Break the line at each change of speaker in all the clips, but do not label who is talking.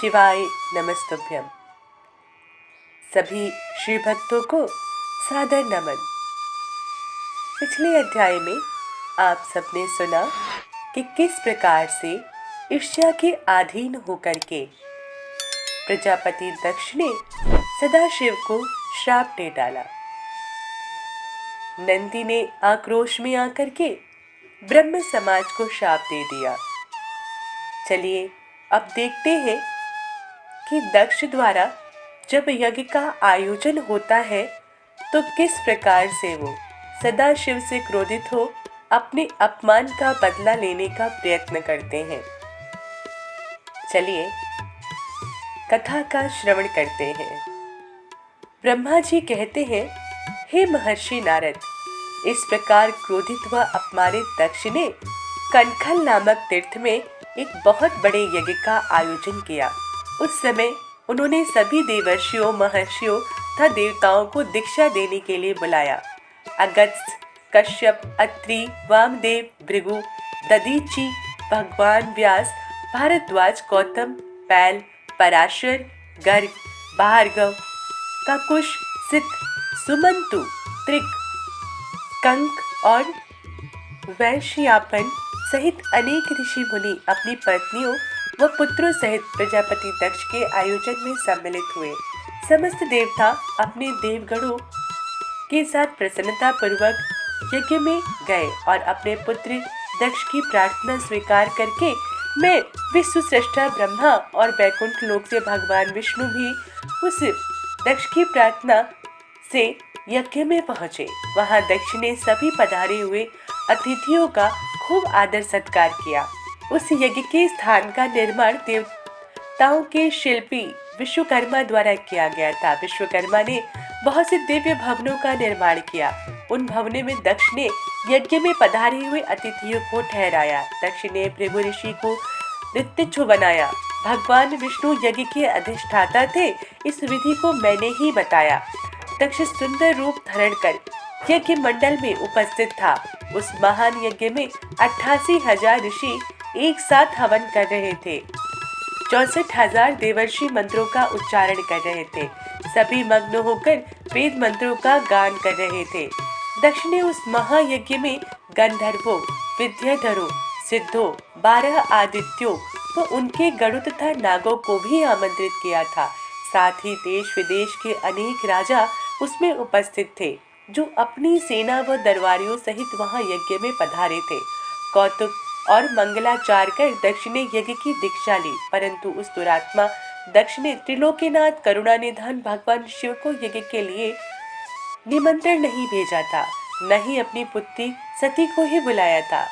शिवाय नमस्तुभ्यम। सभी श्री भक्तों को सादर नमन। पिछले अध्याय में आप सबने सुना कि किस प्रकार से ईर्ष्या के अधीन होकर के प्रजापति दक्ष ने सदाशिव को श्राप दे डाला। नंदी ने आक्रोश में आकर के ब्रह्म समाज को श्राप दे दिया। चलिए अब देखते हैं कि दक्ष द्वारा जब यज्ञ का आयोजन होता है तो किस प्रकार से वो सदाशिव से क्रोधित हो अपने अपमान का बदला लेने का प्रयत्न करते हैं। चलिए कथा का श्रवण करते हैं। ब्रह्मा जी कहते हैं, हे महर्षि नारद, इस प्रकार क्रोधित व अपमानित दक्ष ने कनखल नामक तीर्थ में एक बहुत बड़े यज्ञ का आयोजन किया। उस समय उन्होंने सभी देवर्षियों, महर्षियों तथा देवताओं को दीक्षा देने के लिए बुलाया। अगस्त्य, कश्यप, अत्रि, वामदेव, भृगु, दधीचि, भगवान व्यास, भारद्वाज, गौतम, पैल, पराशर, गर्ग, भार्गव, काकुश, सित, सुमंतु, त्रिक, कंक और वैश्यापन सहित अनेक ऋषि मुनि अपनी पत्नियों व पुत्रों सहित प्रजापति दक्ष के आयोजन में सम्मिलित हुए। समस्त देवता अपने देवगणों के साथ प्रसन्नता पूर्वक यज्ञ में गए और अपने पुत्र दक्ष की प्रार्थना स्वीकार करके मैं विश्व सृष्टा ब्रह्मा और वैकुंठ लोक से भगवान विष्णु भी उस दक्ष की प्रार्थना से यज्ञ में पहुंचे। वहां दक्ष ने सभी पधारे हुए अतिथियों का खूब आदर सत्कार किया। उस यज्ञ के स्थान का निर्माण देवताओं के शिल्पी विश्वकर्मा द्वारा किया गया था। विश्वकर्मा ने बहुत से दिव्य भवनों का निर्माण किया। उन भवनों में दक्ष ने यज्ञ में पधारे हुए अतिथियों को ठहराया। दक्ष ने भृगु ऋषि को ऋत्विज बनाया। भगवान विष्णु यज्ञ के अधिष्ठाता थे। इस विधि को मैंने ही बताया। दक्ष सुंदर रूप धारण कर यज्ञ मंडल में उपस्थित था। उस महान यज्ञ में 88,000 ऋषि एक साथ हवन कर रहे थे। 64,000 देवर्षि मंत्रों का उच्चारण कर रहे थे। सभी मग्न होकर वेद मंत्रों का गान कर रहे थे। दक्ष ने उस महायज्ञ में गंधर्वों, विद्याधरों, सिद्धों, 12 आदित्यों व उनके गणों तथा नागों को भी आमंत्रित किया था। साथ ही देश विदेश के अनेक राजा उसमें उपस्थित थे, जो अपनी सेना व दरबारियों सहित वहां यज्ञ में पधारे थे। कौतुक और मंगलाचार कर दक्ष ने यज्ञ की दीक्षा ली, परंतु उस दुरात्मा दक्ष ने त्रिलोकीनाथ करुणानिधान भगवान शिव को यज्ञ के लिए निमंत्रण नहीं भेजा था, न ही अपनी पुत्री सती को ही बुलाया था।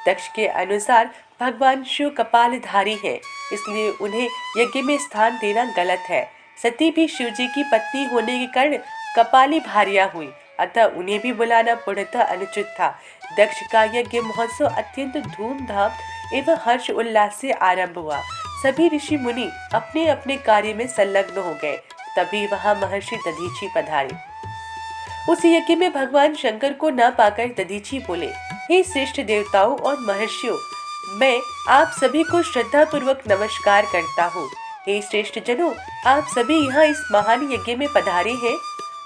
दक्ष के अनुसार भगवान शिव कपालधारी है, इसलिए उन्हें यज्ञ में स्थान देना गलत है। सती भी शिव जी की पत्नी होने के कारण कपाली भारिया हुई, अतः उन्हें भी बुलाना पूर्णतः अनुचित था। दक्ष का यज्ञ महोत्सव अत्यंत धूमधाम एवं हर्ष उल्लास से आरंभ हुआ। सभी ऋषि मुनि अपने अपने कार्य में संलग्न हो गए। तभी वहां महर्षि दधीचि पधारे। उस यज्ञ में भगवान शंकर को न पाकर दधीचि बोले, हे श्रेष्ठ देवताओं और महर्षियों, मैं आप सभी को श्रद्धा पूर्वक नमस्कार करता हूँ। हे श्रेष्ठ जनों, आप सभी यहाँ इस महान यज्ञ में पधारे हैं।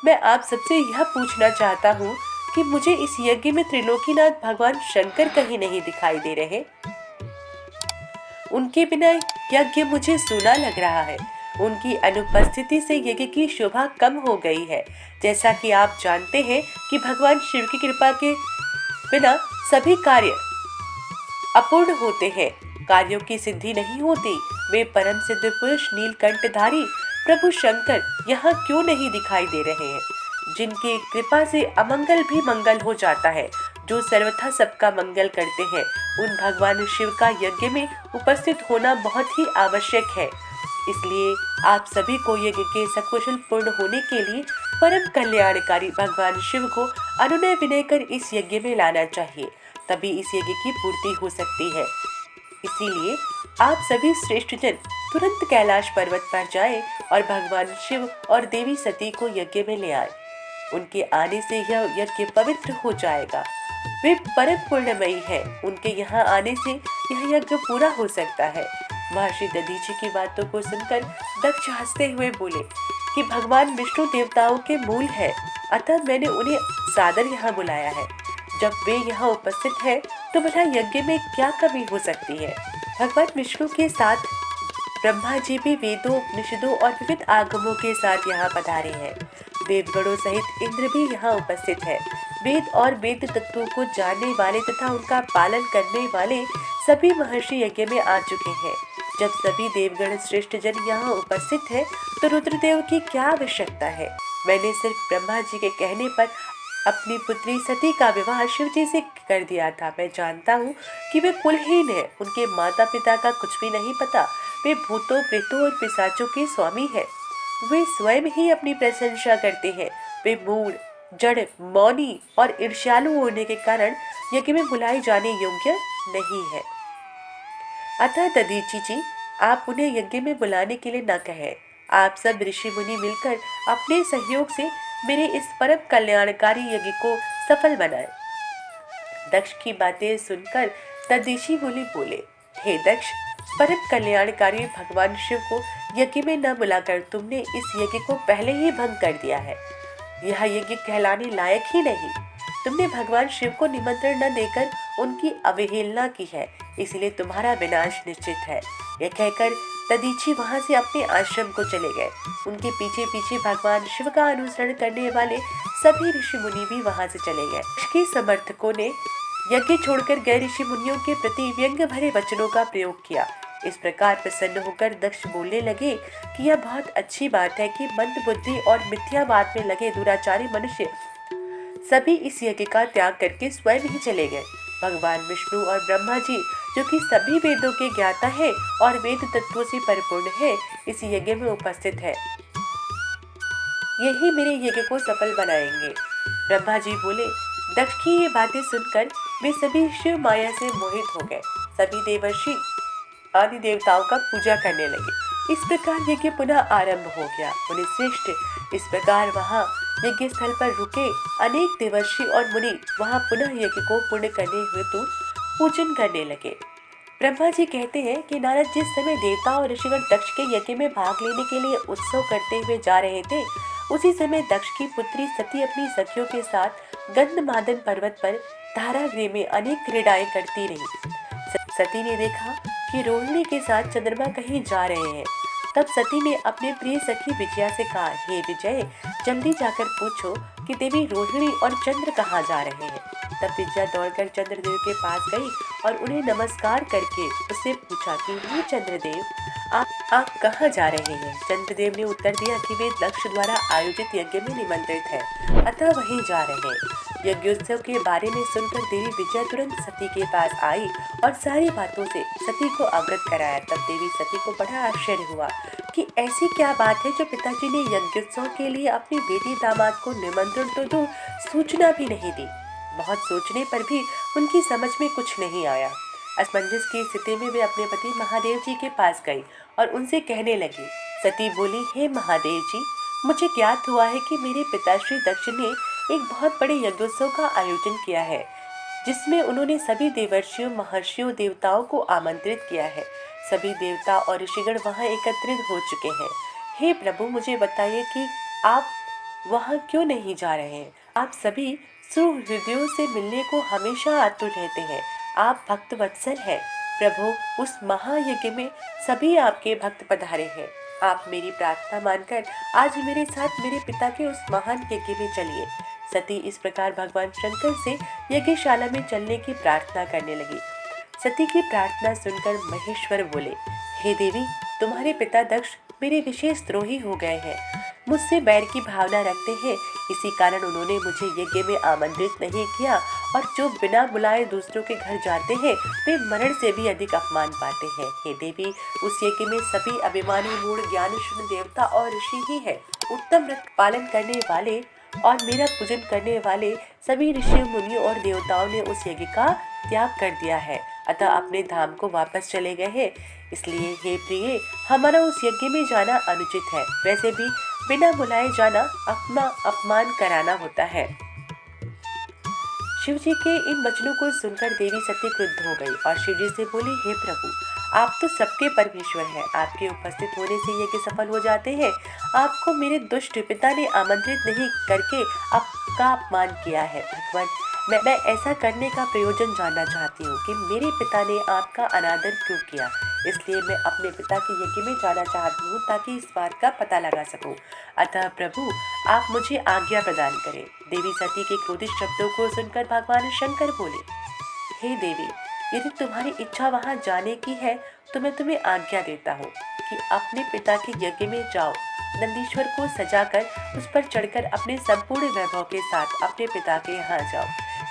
मैं आप सबसे यह पूछना चाहता हूँ कि मुझे इस यज्ञ में त्रिलोकीनाथ भगवान शंकर कहीं नहीं दिखाई दे रहे। उनके बिना यज्ञ मुझे सूना लग रहा है। उनकी अनुपस्थिति से यज्ञ की शोभा कम हो गई है। जैसा कि आप जानते हैं कि भगवान शिव की कृपा के बिना सभी कार्य अपूर्ण होते हैं, कार्यों की सिद्धि नहीं होती। वे परम सिद्ध पुरुष नीलकंठधारी प्रभु शंकर यहाँ क्यों नहीं दिखाई दे रहे हैं, जिनकी कृपा से अमंगल भी मंगल हो जाता है, जो सर्वथा सबका मंगल करते हैं। उन भगवान शिव का यज्ञ में उपस्थित होना बहुत ही आवश्यक है। इसलिए आप सभी को यज्ञ के सकुशल पूर्ण होने के लिए परम कल्याणकारी भगवान शिव को अनुनय विनय कर इस यज्ञ में लाना चाहिए, तभी इस यज्ञ की पूर्ति हो सकती है। इसीलिए आप सभी श्रेष्ठ जन तुरंत कैलाश पर्वत पर जाएं और भगवान शिव और देवी सती को यज्ञ में ले आए। उनके आने से यह यज्ञ पवित्र हो जाएगा। वे परम पुण्यमयी है, उनके यहाँ आने से यह यज्ञ पूरा हो सकता है। महर्षि दधीचि की बातों को सुनकर दक्ष हंसते हुए बोले कि भगवान विष्णु देवताओं के मूल है, अतः मैंने उन्हें सादर यहाँ बुलाया है। जब वे यहाँ उपस्थित है तो भला यज्ञ में क्या कमी हो सकती है। भगवान विष्णु के साथ ब्रह्मा जी भी वेदों, उपनिषदों और विविध आगमों के साथ यहाँ पधारे हैं। देवगणों सहित इंद्र भी यहाँ उपस्थित है। वेद और वेद तत्वों को जानने वाले तथा उनका पालन करने वाले सभी महर्षि यज्ञ में आ चुके हैं। जब सभी देवगण श्रेष्ठ जन यहाँ उपस्थित है तो रुद्रदेव की क्या आवश्यकता है। मैंने सिर्फ ब्रह्मा जी के कहने पर अपनी पुत्री सती का विवाह शिव जी से कर दिया था। मैं जानता हूँ कि वे कुलहीन है, उनके माता पिता का कुछ भी नहीं पता। वे भूतों, प्रेतों और पिशाचों के स्वामी हैं। वे स्वयं ही अपनी प्रशंसा करते हैं। वे मूढ़, जड़, मौनी और ईर्ष्यालु होने के कारण यज्ञ में बुलाए जाने योग्य नहीं है। अतः दधीचि जी, आप उन्हें यज्ञ में बुलाने के लिए न कहें। आप सब ऋषि मुनि मिलकर अपने सहयोग से मेरे इस परम कल्याणकारी यज्ञ को सफल बनाएं। दक्ष की बातें सुनकर दधीचि मुनि बोले, हे दक्ष, परम कल्याणकारी भगवान शिव को यज्ञ में न बुलाकर तुमने इस यज्ञ को पहले ही भंग कर दिया है। यह यज्ञ कहलाने लायक ही नहीं। तुमने भगवान शिव को निमंत्रण न देकर उनकी अवहेलना की है, इसलिए तुम्हारा विनाश निश्चित है। यह कहकर दधीचि वहां से अपने आश्रम को चले गए। उनके पीछे पीछे भगवान शिव का अनुसरण करने वाले सभी ऋषि मुनि भी वहां से चले गए। इसके समर्थकों ने यज्ञ छोड़कर गए ऋषि मुनियों के प्रति व्यंग्य भरे वचनों का प्रयोग किया। इस प्रकार प्रसन्न होकर दक्ष बोलने लगे कि यह बहुत अच्छी बात है कि मंद बुद्धि और मिथ्यावाद में लगे दुराचारी मनुष्य सभी इस यज्ञ का त्याग करके स्वयं ही चले गए। भगवान विष्णु और ब्रह्मा जी, जो कि सभी वेदों के ज्ञाता है और वेद तत्वों से परिपूर्ण है, इस यज्ञ में उपस्थित है। यही मेरे यज्ञ को सफल बनाएंगे। ब्रह्मा जी बोले। दक्ष की ये बातें सुनकर वे सभी शिव माया से मोहित हो गए। सभी देवर्षि आदि देवताओं का पूजा करने लगे। इस प्रकार यज्ञ पुनः आरंभ हो गया। मुनि श्रेष्ठ इस प्रकार वहां यज्ञ स्थल पर रुके अनेक देवर्षि और मुनि वहां पुनः यज्ञ को पूर्ण करने हेतु पूजन करने लगे। ब्रह्मा जी कहते हैं कि नारद जिस समय देवता और ऋषिगण दक्ष के यज्ञ में भाग लेने के लिए उत्सव करते हुए जा रहे थे, उसी समय दक्ष की पुत्री सती अपनी सखियों के साथ गंधमादन पर्वत पर धारागृह में अनेक क्रीड़ाएं करती रही। सती ने देखा कि रोहिणी के साथ चंद्रमा कहीं जा रहे हैं। तब सती ने अपने प्रिय सखी विजया से कहा, हे विजय, जल्दी जाकर पूछो कि देवी रोहिणी और चंद्र कहाँ जा रहे हैं। तब विजया दौड़कर चंद्रदेव के पास गई और उन्हें नमस्कार करके उससे पूछा कि हे चंद्रदेव, आप कहाँ जा रहे हैं। चंद्रदेव ने उत्तर दिया कि वे दक्ष द्वारा आयोजित यज्ञ में निमंत्रित है, अतः वहीं जा रहे हैं। यज्ञोत्सव के बारे में सुनकर देवी विजया तुरंत सती के पास आई और सारी बातों से सती को अवगत कराया। तब देवी सती को बड़ा आश्चर्य हुआ कि ऐसी क्या बात है जो पिताजी ने यज्ञोत्सव के लिए अपने बेटी दामाद को निमंत्रण तो दूर सूचना भी नहीं दी। बहुत सोचने पर भी उनकी समझ में कुछ नहीं आया। असमंजस की स्थिति में वे अपने पति महादेव जी के पास गई और उनसे कहने लगी। सती बोली, हे महादेव जी, मुझे ज्ञात हुआ है कि मेरे पिताश्री दक्ष ने एक बहुत बड़े यज्ञोत्सव का आयोजन किया है, जिसमें उन्होंने सभी देवर्षियों, महर्षियों, देवताओं को आमंत्रित किया है। सभी देवता और ऋषिगण वहां एकत्रित हो चुके हैं। हे प्रभु, मुझे बताइए कि आप वहां क्यों नहीं जा रहे हैं। आप सभी सुहृदयों से मिलने को हमेशा आतुर रहते हैं। आप भक्त वत्सल हैं। प्रभु, उस महायज्ञ में सभी आपके भक्त पधारे हैं। आप मेरी प्रार्थना मानकर आज मेरे साथ मेरे पिता के उस महान यज्ञ में चलिए। सती इस प्रकार भगवान शंकर से यज्ञशाला में चलने की प्रार्थना करने लगी। सती की प्रार्थना सुनकर महेश्वर बोले, हे देवी, तुम्हारे पिता दक्ष मेरे विशेष द्रोही हो गए हैं, मुझसे बैर की भावना रखते हैं। इसी कारण उन्होंने मुझे यज्ञ में आमंत्रित नहीं किया और जो बिना बुलाए दूसरों के घर जाते हैं वे मरण से भी अधिक अपमान पाते हैं। हे देवी, उस यज्ञ में सभी अभिमानी, मूढ़, ज्ञानशून्य देवता और ऋषि ही है। उत्तम व्रत पालन करने वाले और मेरा पूजन करने वाले सभी ऋषियों, मुनियों और देवताओं ने उस यज्ञ का त्याग कर दिया है, अतः अपने धाम को वापस चले गए हैं। इसलिए हे प्रिय, हमारा उस यज्ञ में जाना अनुचित है। वैसे भी बिना बुलाए जाना अपना अपमान कराना होता है। शिव जी के इन वचनों को सुनकर देवी सती क्रुद्ध हो गई और शिव जी से बोली, हे प्रभु, आप तो सबके परमेश्वर हैं। आपके उपस्थित होने से यज्ञ सफल हो जाते हैं। आपको मेरे दुष्ट पिता ने आमंत्रित नहीं करके आपका अपमान किया है। भगवान, मैं ऐसा करने का प्रयोजन जानना चाहती हूँ कि मेरे पिता ने आपका अनादर क्यों किया। इसलिए मैं अपने पिता के यज्ञ में जाना चाहती हूँ ताकि इस बात का पता लगा सकूं। अतः प्रभु, आप मुझे आज्ञा प्रदान करें। देवी सती के क्रोधित शब्दों को सुनकर भगवान शंकर बोले, हे देवी, यदि तुम्हारी इच्छा वहां जाने की है तो मैं तुम्हें आज्ञा देता हूँ कि अपने पिता के यज्ञ में जाओ। नंदीश्वर को सजाकर उस पर चढ़कर अपने संपूर्ण वैभव के साथ अपने पिता के यहाँ जाओ।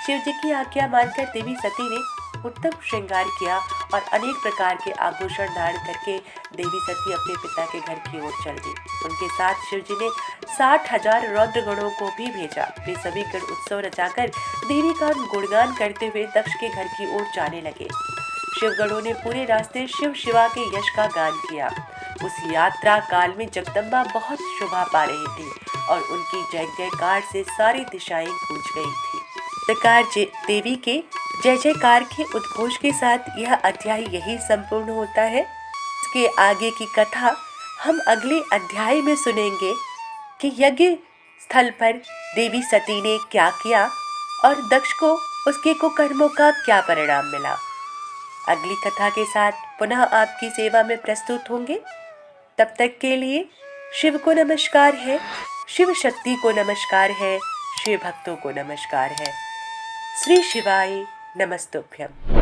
शिव जी की आज्ञा मानकर देवी सती ने उत्तम श्रृंगार किया और अनेक प्रकार के आभूषण धारण करके देवी सती अपने पिता के घर की ओर चल दी। उनके साथ शिव जी ने 60,000 रौद्र गणों को भी भेजा। वे सभी गण उत्सव रचाकर देवी का गुणगान करते हुए दक्ष के घर की ओर जाने लगे। शिवगणों ने पूरे रास्ते शिव शिवा के यश का गान किया। उस यात्रा काल में जगदम्बा बहुत शोभा पा रही थी और उनकी जय जयकार से सारी दिशाएं गूंज गई थी। प्रकार देवी के जय जयकार के उद्घोष के साथ यह अध्याय यही संपूर्ण होता है। इसके आगे की कथा हम अगले अध्याय में सुनेंगे कि यज्ञ स्थल पर देवी सती ने क्या किया और दक्ष को उसके कुकर्मों का क्या परिणाम मिला। अगली कथा के साथ पुनः आपकी सेवा में प्रस्तुत होंगे। तब तक के लिए शिव को नमस्कार है, शिव शक्ति को नमस्कार है, शिव भक्तों को नमस्कार है। श्री शिवाय नमस्तुभ्यम।